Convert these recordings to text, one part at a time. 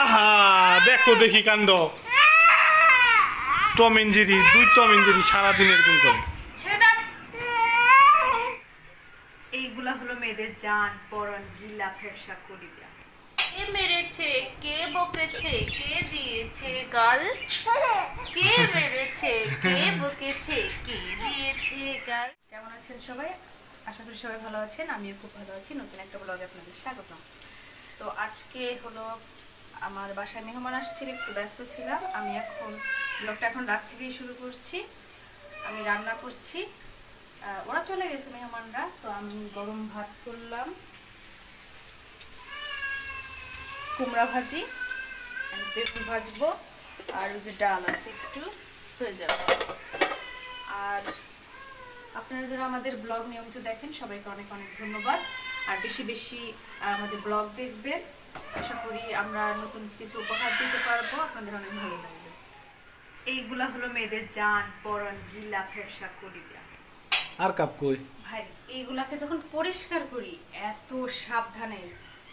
আহা দেখো দেখি কাণ্ড। টম এন্ড জেরি, দুই টম এন্ড জেরি সারাদিন এরকম করে। এইগুলা হলো মেয়েদের জান পরন গিলা ফেফসা কলিজা। কে মেরেছে, কে বকেছে, কে দিয়েছে গাল? কে মেরেছে, কে বকেছে, কে দিয়েছে গাল? কেমন আছেন সবাই? আশা করি সবাই ভালো আছেন। আমিও খুব ভালো আছি। নতুন একটা ব্লগে আপনাদের স্বাগত। তো আজকে হলো আমার বাসায় মেহমান আসছিল, একটু ব্যস্ত ছিলাম। আমি এখন ব্লগটা রাত থেকেই শুরু করছি। আমি রান্না করছি, ওরা চলে গেছে মেহমানরা। তো আমি গরম ভাত করলাম, কুমড়া ভাজি, বেগুন ভাজবো, আর ওই যে ডাল আছে একটু হয়ে যাবে। আর আপনারা যারা আমাদের ব্লগ নিয়মিত দেখেন সবাইকে অনেক অনেক ধন্যবাদ। আর বেশি বেশি আমাদের ব্লগ দেখবেন। আশা করি আমরা নতুন কিছু উপহার দিতে পারবো, আপনাদের অনেক ভালো লাগবে। এইগুলা হলো মেয়েদের জান পরন গিলা ফেফসা কলিজা। আর কাপ কই ভাই, এইগুলাকে যখন পরিষ্কার করি এত সাবধানে,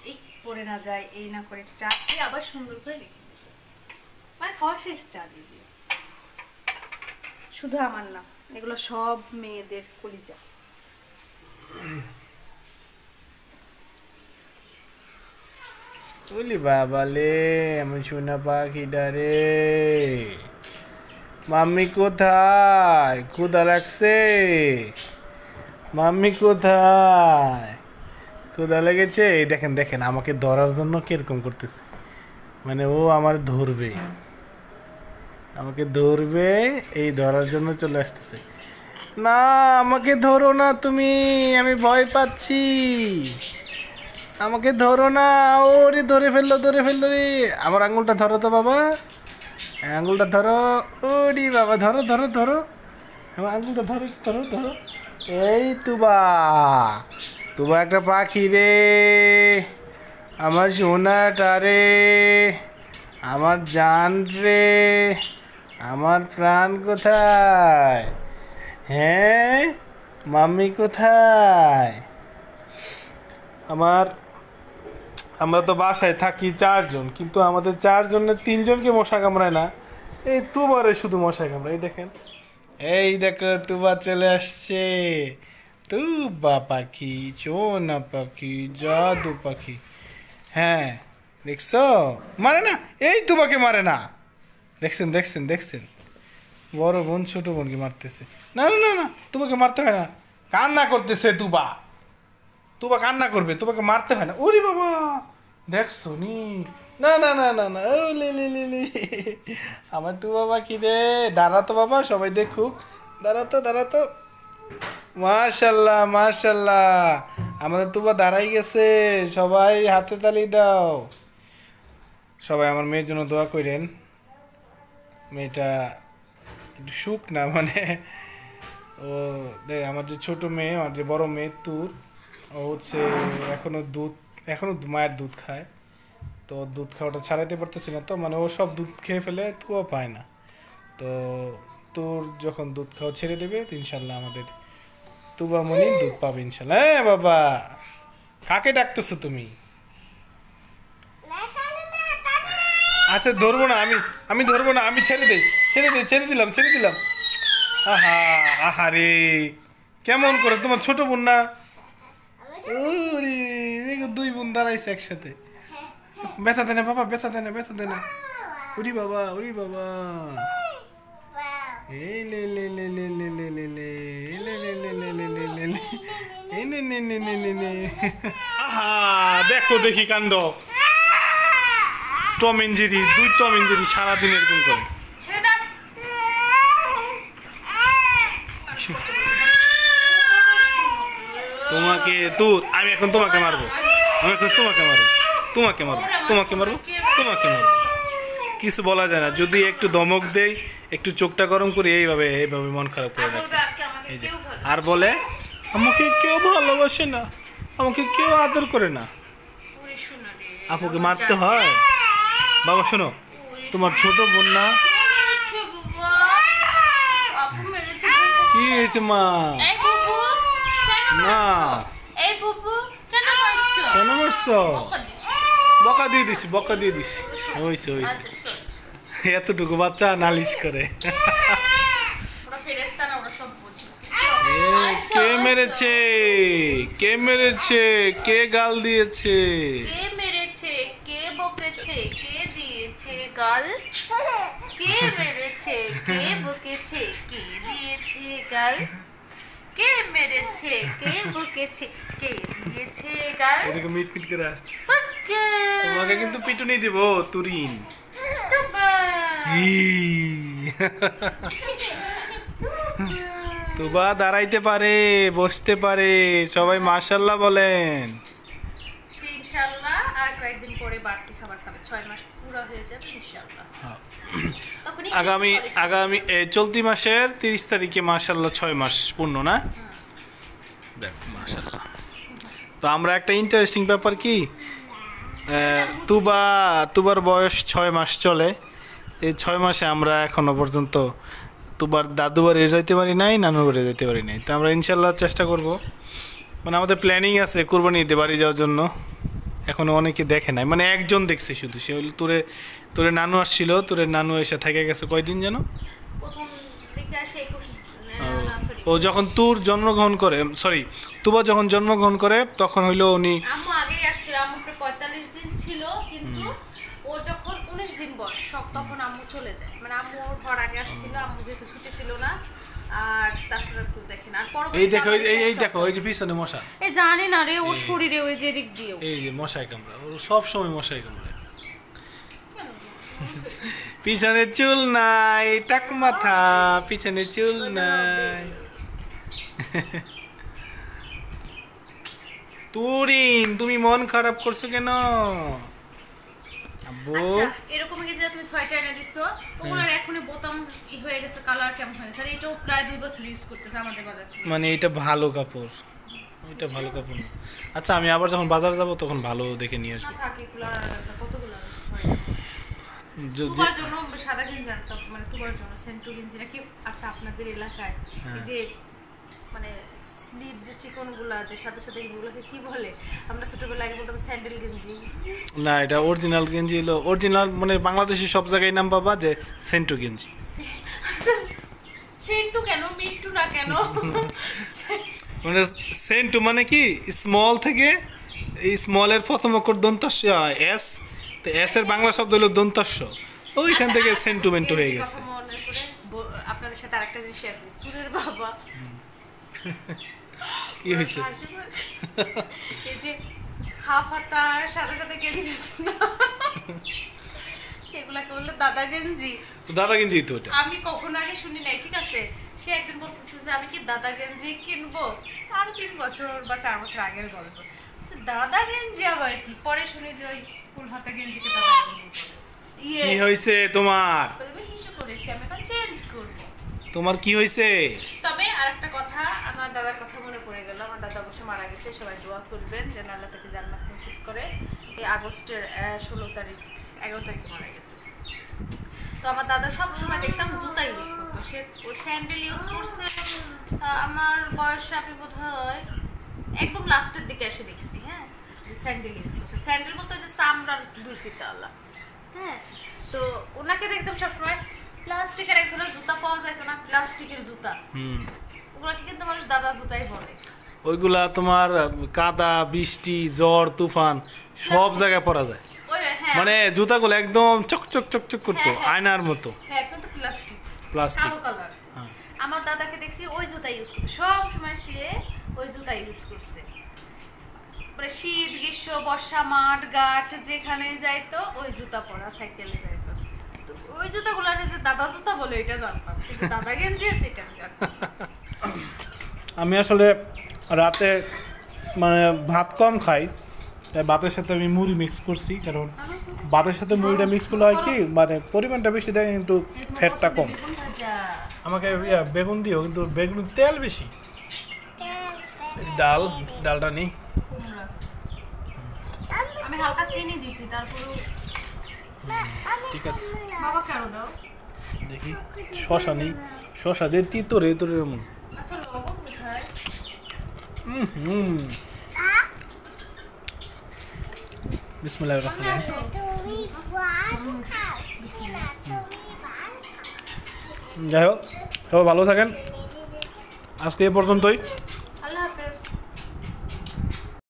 এই পড়ে না যায়, এই না করে চা দিয়ে আবার সুন্দর করে রেখে দিই, মানে খাওয়া শেষ চা দিয়ে দিই। শুধু আমার না, এগুলো সব মেয়েদের কলিজা। বলি বাবালে আমি সোনা পাখিটা রে, মাম্মি কোথায়? ক্ষুধা লাগছে? মাম্মি কোথায়? ক্ষুধা লেগেছে? এই দেখেন দেখেন আমাকে ধরার জন্য কিরকম করতেছে, মানে ও আমার ধরবে, আমাকে ধরবে, এই ধরার জন্য চলে আসতেছে। না আমাকে ধরো না তুমি, আমি ভয় পাচ্ছি, আমাকে ধরো না। ওরে ধরে ফেললো রে। আমার আঙুলটা ধরো তো বাবা, আঙুলটা ধরো। ওরে বাবা ধরো ধরো ধরো, আমার আঙুলটা ধরো। এই তুবা একটা পাখি রে, আমার সোনাটা রে, আমার জান রে, আমার প্রাণ কোথায়? হ্যাঁ মাম্মি কোথায়? আমরা তো বাসায় থাকি 4 জন, কিন্তু আমাদের 4 জনের 3 জনকে মশা কামড়ায় না, এই তুবারে শুধু মশা কামড়ায়। এই দেখেন, এই দেখো তুবা চলে আসছে। তুবা পাখি, সোনা পাখি, জাদু পাখি। হ্যাঁ দেখছো, মারে না, এই তুবাকে মারে না। দেখছেন বড় বোন ছোট বোনকে মারতেছে। না তোমাকে মারতে হয় না, কান্না করতেছে তুবা কান্না করবে, তোমাকে মারতে হয় না। ওরে বাবা দেখছো নি? না ও লে আমার তু বাবা কি রে, দাঁড়া তো বাবা, সবাই দেখুক, দাঁড়া তো। মাশাল্লাহ আমাদের তুবা দাঁড়াই গেছে। সবাই হাতে তালি দাও। সবাই আমার মেয়ের জন্য দোয়া করেন। মেয়েটা একটু সুখ না, মানে ও দেখ, আমার যে ছোট মেয়ে, আমার যে বড় মেয়ে তুর, ও হচ্ছে এখনো মায়ের দুধ খায়। তো দুধ খাওয়াটা ছাড়াইতে পারতেছি না, তো মানে ও সব দুধ খেয়ে ফেলে, তুও পায় না। তো তোর যখন দুধ খাওয়া ছেড়ে দেবে তো ইনশাল্লাহ আমাদের তুবামণি দুধ পাবে ইনশাল্লাহ। হ্যাঁ বাবা, কাকে ডাকতেছো তুমি? আচ্ছা ধরবো না, আমি ধরবো না, আমি ছেড়ে দিলাম। আহা রে, কেমন করে? তোমার ছোট বোন না? ওরে 2 বোন দাঁড়াইছে একসাথে। ব্যথা দেয় না বাবা, ব্যথা দেয় না। উরি বাবা এই লে আহা দেখো দেখি কাণ্ড। Tom and Jerry, 2 Tom and Jerry সারাদিন এরকম করে। আমি এখন তোমাকে মারবো। কিছু বলা যায় না, যদি একটু ধমক দেই, একটু চোখটা গরম করি, এইভাবে মন খারাপ করে রাখে। আর বলে আমাকে কেউ ভালোবাসে না, আমাকে কেউ আদর করে না। আপুকে মারতে হয়? বাবা শোনো, তোমার ছোট বোন না? কি হয়েছে মা? না কেন মারছো? বকা দিয়ে দিছি হইছে আচ্ছা শোন, এতটুকু বাচ্চা নালিশ করে। ওরা ফেরেশতা না, ওরা সব বোঝে। কে মেরেছে, কে মেরেছে, কে গাল দিয়েছে? কে মেরেছে, কে বকেছে, কে দিয়েছে গাল? কে মেরেছে, কে বকেছে, কে দিয়েছে গাল? কে মেরেছে, কে বকেছে, কে দিয়েছে গাল? এদিকে মিটমিট করে আসছে। কে? তোমাকে কিন্তু পিটুনি দিব তুরিন। তুবা। তুবা দাঁড়াইতে পারে, বসতে পারে, সবাই মাশাআল্লাহ বলেন। সে ইনশাআল্লাহ আর কয়েকদিন পরে বাড়তি খাবার খাবে, 6 মাস পুরো হয়ে যাবে ইনশাআল্লাহ। তখনই আগামী চলতি মাসের 30 তারিখে মাশাআল্লাহ 6 মাস পূর্ণ না? দেখ মাশাআল্লাহ। তো আমরা একটা ইন্টারেস্টিং ব্যাপার কি, তুবার বয়স 6 মাস চলে। এই 6 মাসে আমরা এখনো পর্যন্ত তুবার দাদু বাড়ি যাইতে পারি নাই, নানু বাড়ি যেতে পারি নাই। তো আমরা ইনশাল্লাহ চেষ্টা করব, মানে আমাদের প্ল্যানিং আছে কুরবানি ঈদে বাড়ি যাওয়ার জন্য। এখনো অনেকে দেখে নাই, মানে একজন দেখছে শুধু, সে হলো তোরে নানু আসছিল, তোরে নানু এসে থেকে গেছে কয়দিন যেন। প্রথম দিকে আসে 21 না সরি, ও যখন তুর জন্মগ্রহণ করে, সরি তুবা যখন জন্মগ্রহণ করে তখন হইলো উনি আম্মু আগেই আসছিল, আম্মু প্রায় 45 দিন ছিল, কিন্তু ওর যখন 19 দিন বয়স তখন আম্মু চলে যায়। মানে আম্মু ওর ঘর আগে আসছিল, আম্মু যেহেতু ছুটি ছিল না, আর তাছাড়া কেউ দেখে না। আর এই দেখো এই দেখো ওই যে পিছনে মশা, এই জানি না রে, ওর শরীরে ওই যে দিক দিয়ে এই যে মশাই কামড়া, ও সব সময় মশাই কামড়ায়। পিছনে চুল নাই, টাক মাথা, পিছনে চুল নাই। তুরিন তুমি মন খারাপ করছো কেন? আচ্ছা এরকম কি যে তুমি সোয়েটার এনে দিছো, ওগুলোর এখনই বোতাম হয়ে গেছে, কালার কেমন হয়ে গেছে, আর এটাও প্রায় 2 বছর ইউজ করতেছে আমাদের বাজার থেকে। মানে এটা ভালো কাপড়, এটা ভালো কাপড় না। আচ্ছা আমি আবার যখন বাজার যাব তখন ভালো দেখে নিয়ে না আসবো। থাকে এগুলো কতগুলো আছে সোয়েটার টুবার জন্য সাদা গেঞ্জি আনতাম, মানে টুবার জন্য সেন্টু গেঞ্জি নাকি। আচ্ছা আপনাদের এলাকায় এই যে মানে স্লিপ যে চিকনগুলো আছে সাথে সাথে এগুলোকে কি বলে? আমরা ছোটবেলায় আগে বলতাম স্যান্ডেল গেঞ্জি। না এটা অরিজিনাল গেঞ্জি হলো, অরিজিনাল মানে বাংলাদেশি সব জায়গায় নাম পাবা যে সেন্টু গেঞ্জি। সেন্টু কেন, মিন্টু না কেন? মানে সেন্টু মানে কি স্মল থেকে, এই স্মলের প্রথম অক্ষর দন্তাস্য এস, তো এস এর বাংলা শব্দ হলো দন্তাস্য, ওইখান থেকে সেন্টুমেন্টু হয়ে গেছে। মনে করে আপনাদের সাথে আরেকটা জিনিস শেয়ার করি, তুরের বাবা কি হয়েছে? এই যে হাফ হাতা সাদা সাদা গেঞ্জি আছে না, সেগুলাকে বললে দাদা গেঞ্জি। তো দাদা গেঞ্জি তো ওটা আমি কখনো আগে শুনি নাই, ঠিক আছে। সে একদিন বলতেছে যে আমি কি দাদা গেঞ্জি কিনবো, আরো 3 বছর বা 4 বছর আগের গল্প। দাদা গেঞ্জি আবার কি? পরে শুনি যে ওই ফুল হাতা গেঞ্জিকে দাদা গেঞ্জি কি হয়েছে তোমার? আমি হিসু করেছি, আমি এখন চেঞ্জ করবো। তোমার কি হয়েছে? তবে আরেকটা কথা, আমার দাদার কথা মনে পড়ে গেল। আমার দাদা অবশ্য মারা গেছে, সবাই দোয়া করবেন যেন আল্লাহ তাকে জান্নাত নসিব করে। এই আগস্টের 11 তারিখে মারা গেছে। তো আমার দাদা সব সময় দেখতাম জুতা ইউজ করতো, সে স্যান্ডেল ইউজ করছে। আমার বয়স আমি বোধহয় একদম লাস্টের দিকে এসে দেখছি, হ্যাঁ, স্যান্ডেল ইউজ করছে। স্যান্ডেল বলতে যে চামড়ার 2 ফিতা আল্লাহ, হ্যাঁ। তো ওনাকে দেখতাম সবসময় প্লাস্টিকের এক ধরনের জুতা পাওয়া যায় তো না, প্লাস্টিকের জুতা, ওগুলাকে কিন্তু মানুষ দাদা জুতাই বলে। ওইগুলা তোমার কাদা, বৃষ্টি, ঝড়, তুফান সব জায়গায় পরা যায়। মানে জুতাগুলো একদম চকচক চকচক করতো, আয়নার মতো। হ্যাঁ কিন্তু প্লাস্টিক, প্লাস্টিক কালো কালার। আমার দাদাকে দেখছি ওই জুতা ইউজ করতে, সব সময় সে ওই জুতা ইউজ করছে। পরে শীত, গ্রীষ্ম, বর্ষা, মাঠ ঘাট যেখানে যাইতো ওই জুতা পরা, সাইকেলে যাইতো। তো ওই জুতাগুলার যে দাদা জুতা বলে এটা জানতাম, কিন্তু দাদা গেঞ্জি আছে এটা আমি জানতাম। আমি আসলে রাতে মানে ভাত কম খাই, তাই ভাতের সাথে আমি মুড়ি মিক্স করছি, কারণ ভাতের সাথে মুড়িটা মিক্স করলে হয় কি মানে পরিমাণটা বেশি দেয় কিন্তু ফ্যাটটা কম। আমাকে বেগুন দিও, কিন্তু বেগুন তেল বেশি। ডালটা নেই, আমি হালকা চিনি দিছি, তারপরে ঠিক আছে। বাবা কেন দাও দেখি শশা নেই, শশা দিয়ে তিতরে তোরে এমন। আচ্ছা লবণ কোথায়? বিসমিল্লাহির রহমানির রহিম। যাই হোক সবাই ভালো থাকেন, আজকে এ পর্যন্তই।